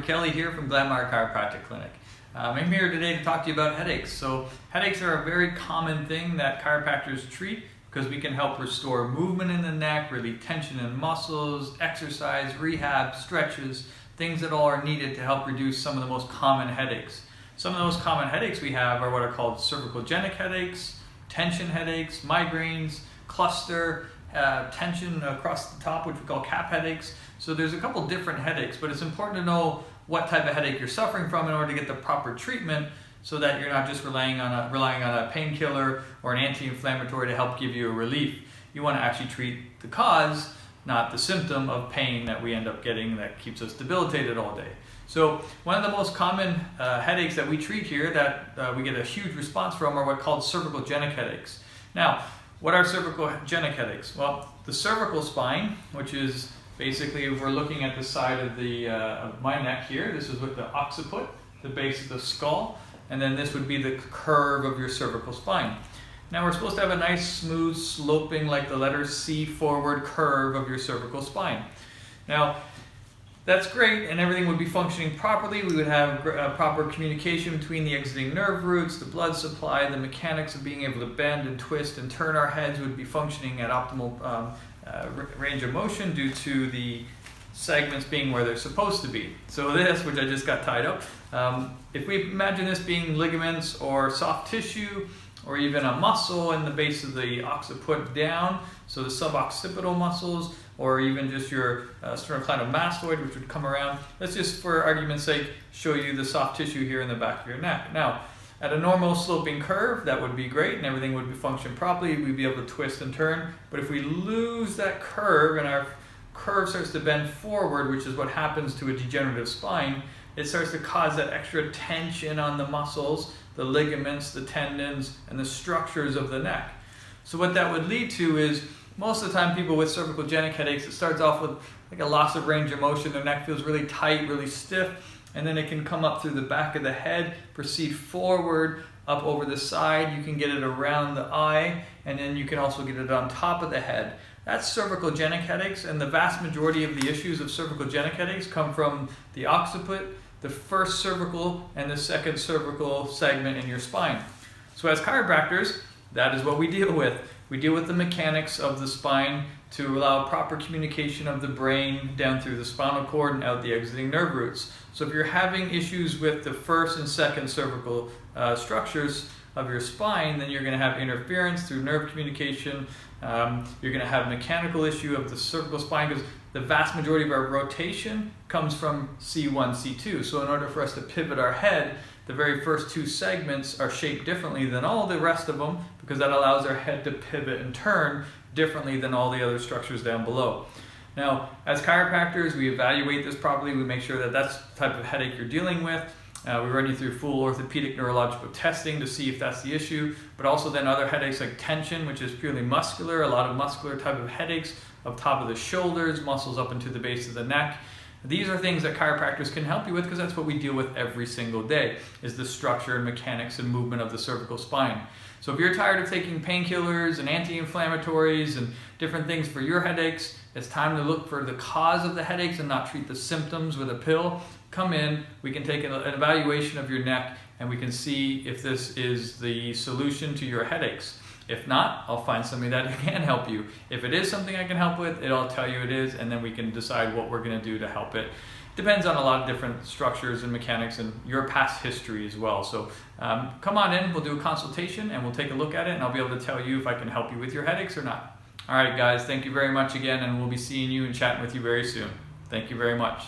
Kelly here from Glenmar Chiropractic Clinic. I'm here today to talk to you about headaches. So headaches are a very common thing that chiropractors treat because we can help restore movement in the neck, relieve tension in muscles, exercise, rehab, stretches, things that all are needed to help reduce some of the most common headaches. Some of the most common headaches we have are what are called cervicogenic headaches, tension headaches, migraines, cluster, tension across the top, which we call cap headaches. So there's a couple different headaches, but it's important to know what type of headache you're suffering from in order to get the proper treatment so that you're not just relying on a painkiller or an anti-inflammatory to help give you a relief. You want to actually treat the cause, not the symptom of pain that we end up getting that keeps us debilitated all day. So one of the most common headaches that we treat here that we get a huge response from are what are called cervicogenic headaches. Now, what are cervicogenic headaches? Well, the cervical spine, which is basically if we're looking at the side of my neck here, this is with the occiput, the base of the skull, and then this would be the curve of your cervical spine. Now we're supposed to have a nice, smooth, sloping, like the letter C forward curve of your cervical spine. Now, that's great, and everything would be functioning properly. We would have proper communication between the exiting nerve roots, the blood supply, the mechanics of being able to bend and twist and turn our heads would be functioning at optimal range of motion due to the segments being where they're supposed to be. So this, which I just got tied up, if we imagine this being ligaments or soft tissue, or even a muscle in the base of the occiput down, so the suboccipital muscles, or even just your sternocleidomastoid, which would come around. Let's just, for argument's sake, show you the soft tissue here in the back of your neck. Now, at a normal sloping curve, that would be great and everything would function properly. We'd be able to twist and turn. But if we lose that curve and our curve starts to bend forward, which is what happens to a degenerative spine, it starts to cause that extra tension on the muscles, the ligaments, the tendons, and the structures of the neck. So what that would lead to is, most of the time people with cervicogenic headaches, it starts off with like a loss of range of motion. Their neck feels really tight, really stiff, and then it can come up through the back of the head, proceed forward, up over the side. You can get it around the eye, and then you can also get it on top of the head. That's cervicogenic headaches, and the vast majority of the issues of cervicogenic headaches come from the occiput, the first cervical, and the second cervical segment in your spine. So as chiropractors, that is what we deal with. We deal with the mechanics of the spine to allow proper communication of the brain down through the spinal cord and out the exiting nerve roots. So if you're having issues with the first and second cervical structures of your spine, then you're going to have interference through nerve communication. You're going to have mechanical issue of the cervical spine because the vast majority of our rotation comes from C1, C2. So in order for us to pivot our head, the very first two segments are shaped differently than all the rest of them because that allows our head to pivot and turn differently than all the other structures down below. Now, as chiropractors, we evaluate this properly. We make sure that that's the type of headache you're dealing with. We run you through full orthopedic neurological testing to see if that's the issue, but also then other headaches like tension, which is purely muscular, a lot of muscular type of headaches up top of the shoulders, muscles up into the base of the neck. These are things that chiropractors can help you with because that's what we deal with every single day, is the structure and mechanics and movement of the cervical spine. So if you're tired of taking painkillers and anti-inflammatories and different things for your headaches, it's time to look for the cause of the headaches and not treat the symptoms with a pill. Come in, we can take an evaluation of your neck and we can see if this is the solution to your headaches. If not, I'll find somebody that can help you. If it is something I can help with, I'll tell you it is, and then we can decide what we're going to do to help it. Depends on a lot of different structures and mechanics and your past history as well. So come on in, we'll do a consultation and we'll take a look at it and I'll be able to tell you if I can help you with your headaches or not. All right, guys, thank you very much again, and we'll be seeing you and chatting with you very soon. Thank you very much.